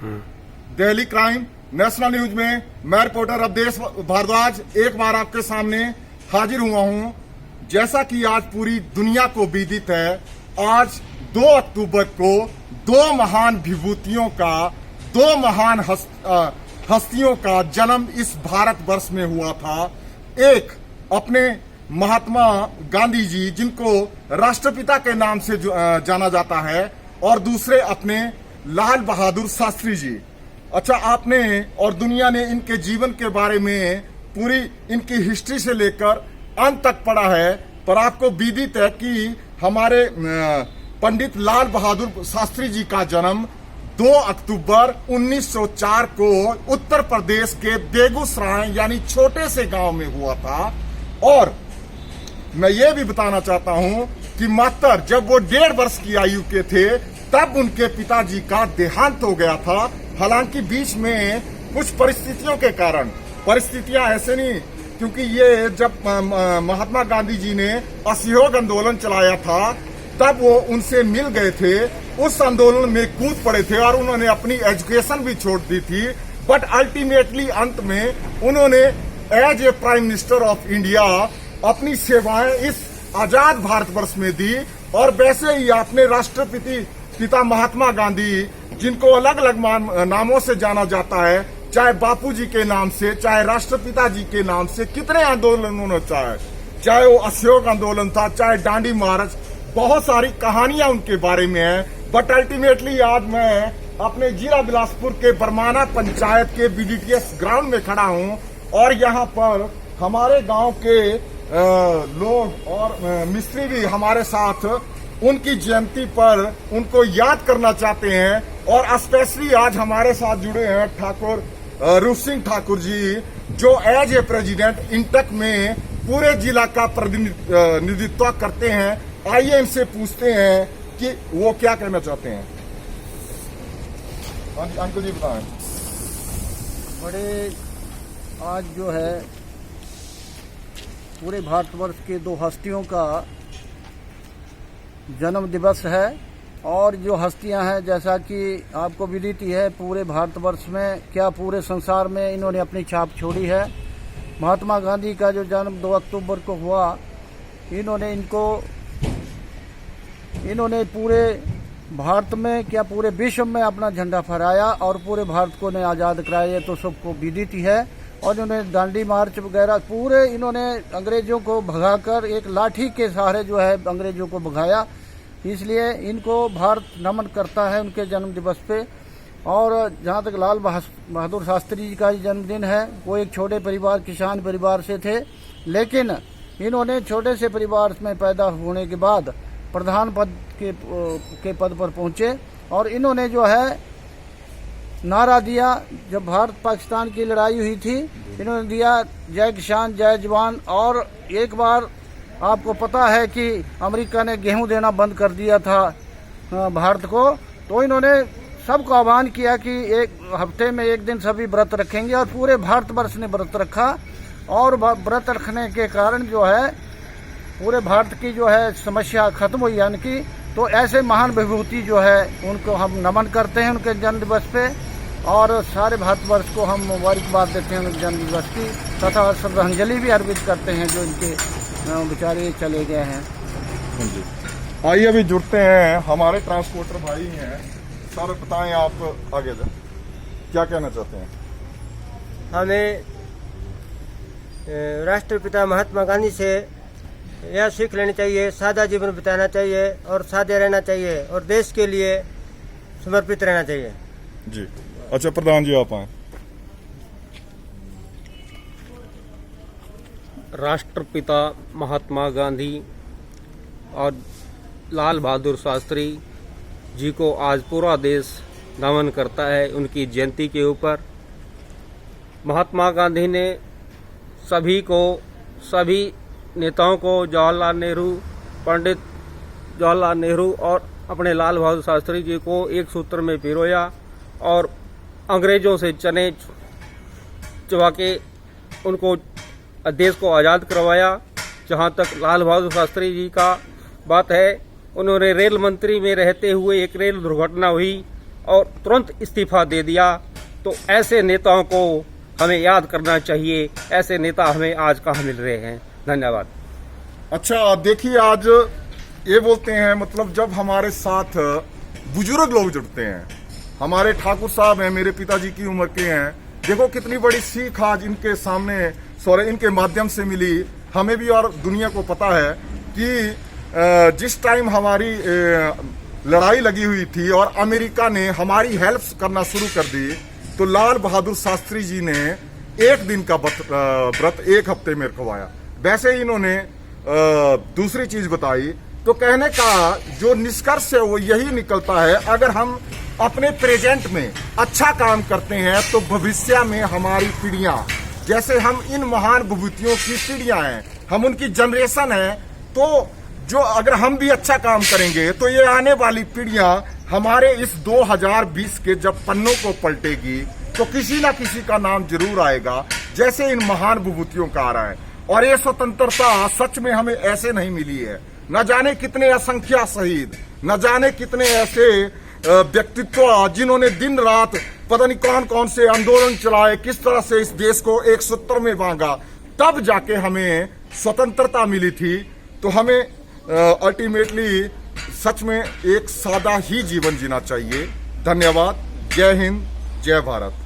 Delhi crime national news में मैं reporter Awadhesh Bhardwaj एक बार आपके सामने हाजिर हुआ हूं। जैसा कि आज पूरी दुनिया को विदित है, आज 2 अक्टूबर को 2 महान विभूतियों का, 2 महान हस्तियों का जन्म इस भारतवर्ष में हुआ था। एक अपने महात्मा गांधी जी, जिनको राष्ट्रपिता के नाम से जाना जाता है, और दूसरे अपने लाल बहादुर शास्त्री जी। अच्छा, आपने और दुनिया ने इनके जीवन के बारे में पूरी इनकी हिस्ट्री से लेकर अंत तक पढ़ा है, पर आपको विदित है कि हमारे पंडित लाल बहादुर शास्त्री जी का जन्म 2 अक्टूबर 1904 को उत्तर प्रदेश के बेगूसराय यानी छोटे से गांव में हुआ था। और मैं ये भी बताना चाहता हूं कि मात्र जब वो 1.5 वर्ष की आयु के थे तब उनके पिताजी का देहांत हो गया था। हालांकि बीच में कुछ परिस्थितियों के कारण, परिस्थितियां ऐसे नहीं, क्योंकि ये जब महात्मा गांधी जी ने असहयोग आंदोलन चलाया था तब वो उनसे मिल गए थे, उस आंदोलन में कूद पड़े थे और उन्होंने अपनी एजुकेशन भी छोड़ दी थी। बट अल्टीमेटली अंत में उन्होंने as a prime minister of India अपनी सेवाएं इस आजाद भारतवर्ष में दी। और वैसे ही अपने पिता महात्मा गांधी, जिनको अलग अलग नामों से जाना जाता है, चाहे बापूजी के नाम से, चाहे राष्ट्रपिता जी के नाम से, कितने आंदोलन उन्होंने चाहे वो असहयोग आंदोलन था, चाहे दांडी मार्च, बहुत सारी कहानियां उनके बारे में है। बट अल्टीमेटली आज मैं अपने जिला बिलासपुर के बरमाना पंचायत के बीडीटीएस ग्राउंड में खड़ा हूं और यहाँ पर हमारे गांव के लोग और मिस्त्री भी हमारे साथ उनकी जयंती पर उनको याद करना चाहते हैं। और स्पेशली आज हमारे साथ जुड़े हैं ठाकुर रूप सिंह ठाकुर जी, जो एज ए प्रेसिडेंट इंटक में पूरे जिला का प्रतिनिधित्व करते हैं। आइए इनसे पूछते हैं कि वो क्या कहना चाहते हैं। अंकल जी बताएं। बड़े आज जो है पूरे भारतवर्ष के 2 हस्तियों का जन्म दिवस है। और जो हस्तियां हैं, जैसा कि आपको विदित ही है, पूरे भारतवर्ष में क्या पूरे संसार में इन्होंने अपनी छाप छोड़ी है। महात्मा गांधी का जो जन्म 2 अक्टूबर को हुआ, इन्होंने पूरे भारत में क्या पूरे विश्व में अपना झंडा फहराया और पूरे भारत को ने आज़ाद कराया, तो सबको विदित ही है। और इन्होंने दांडी मार्च वगैरह पूरे इन्होंने अंग्रेजों को भगाकर एक लाठी के सहारे जो है अंग्रेजों को भगाया। इसलिए इनको भारत नमन करता है उनके जन्म दिवस पे। और जहाँ तक लाल बहादुर शास्त्री जी का जन्मदिन है, वो एक छोटे परिवार, किसान परिवार से थे, लेकिन इन्होंने छोटे से परिवार में पैदा होने के बाद प्रधान पद के पद पर पहुंचे। और इन्होंने जो है नारा दिया, जब भारत पाकिस्तान की लड़ाई हुई थी, इन्होंने दिया जय किसान जय जवान। और एक बार आपको पता है कि अमेरिका ने गेहूं देना बंद कर दिया था भारत को, तो इन्होंने सबको आह्वान किया कि एक हफ्ते में एक दिन सभी व्रत रखेंगे, और पूरे भारतवर्ष ने व्रत रखा। और व्रत रखने के कारण जो है पूरे भारत की जो है समस्या खत्म हुई इनकी। तो ऐसे महान विभूति जो है उनको हम नमन करते हैं उनके जन्म दिवस पे, और सारे भारतवर्ष को हम मुबारकबाद देते हैं उनके जन्म दिवस की, तथा श्रद्धांजलि भी अर्पित करते हैं जो इनके बेचारे चले गए हैं। आइए अभी जुड़ते हैं, हमारे ट्रांसपोर्टर भाई हैं। सर बताएं, आप आगे जाए, क्या कहना चाहते हैं? हमें राष्ट्रपिता महात्मा गांधी से यह सीख लेनी चाहिए, सादा जीवन बिताना चाहिए और सादे रहना चाहिए और देश के लिए समर्पित रहना चाहिए। जी अच्छा, प्रधान जी आप आए। राष्ट्रपिता महात्मा गांधी और लाल बहादुर शास्त्री जी को आज पूरा देश नमन करता है उनकी जयंती के ऊपर। महात्मा गांधी ने सभी नेताओं को, जवाहरलाल नेहरू, पंडित जवाहरलाल नेहरू और अपने लाल बहादुर शास्त्री जी को एक सूत्र में पिरोया और अंग्रेजों से चने चबा के उनको देश को आज़ाद करवाया। जहाँ तक लाल बहादुर शास्त्री जी का बात है, उन्होंने रेल मंत्री में रहते हुए एक रेल दुर्घटना हुई और तुरंत इस्तीफा दे दिया। तो ऐसे नेताओं को हमें याद करना चाहिए। ऐसे नेता हमें आज कहाँ मिल रहे हैं। धन्यवाद। अच्छा देखिए, आज ये बोलते हैं, मतलब जब हमारे साथ बुजुर्ग लोग जुड़ते हैं, हमारे ठाकुर साहब हैं, मेरे पिताजी की उम्र के हैं, देखो कितनी बड़ी सीख आज इनके सामने इनके माध्यम से मिली हमें भी और दुनिया को। पता है कि जिस टाइम हमारी लड़ाई लगी हुई थी और अमेरिका ने हमारी हेल्प करना शुरू कर दी, तो लाल बहादुर शास्त्री जी ने एक दिन का व्रत 1 हफ्ते में रखवाया। वैसे ही इन्होंने दूसरी चीज बताई। तो कहने का जो निष्कर्ष है वो यही निकलता है, अगर हम अपने प्रेजेंट में अच्छा काम करते हैं तो भविष्य में हमारी पीढ़ियां, जैसे हम इन महान विभूतियों की पीढ़ियां हैं, हम उनकी जनरेशन है, तो जो अगर हम भी अच्छा काम करेंगे तो ये आने वाली पीढ़ियां हमारे इस 2020 के जब पन्नों को पलटेगी तो किसी ना किसी का नाम जरूर आएगा, जैसे इन महान विभूतियों का आ रहा है। और ये स्वतंत्रता सच में हमें ऐसे नहीं मिली है। न जाने कितने असंख्य शहीद, न जाने कितने ऐसे व्यक्तित्व जिन्होंने दिन रात पता नहीं कौन कौन से आंदोलन चलाए, किस तरह से इस देश को एक सूत्र में बांधा, तब जाके हमें स्वतंत्रता मिली थी। तो हमें अल्टीमेटली सच में एक सादा ही जीवन जीना चाहिए। धन्यवाद। जय हिंद, जय भारत।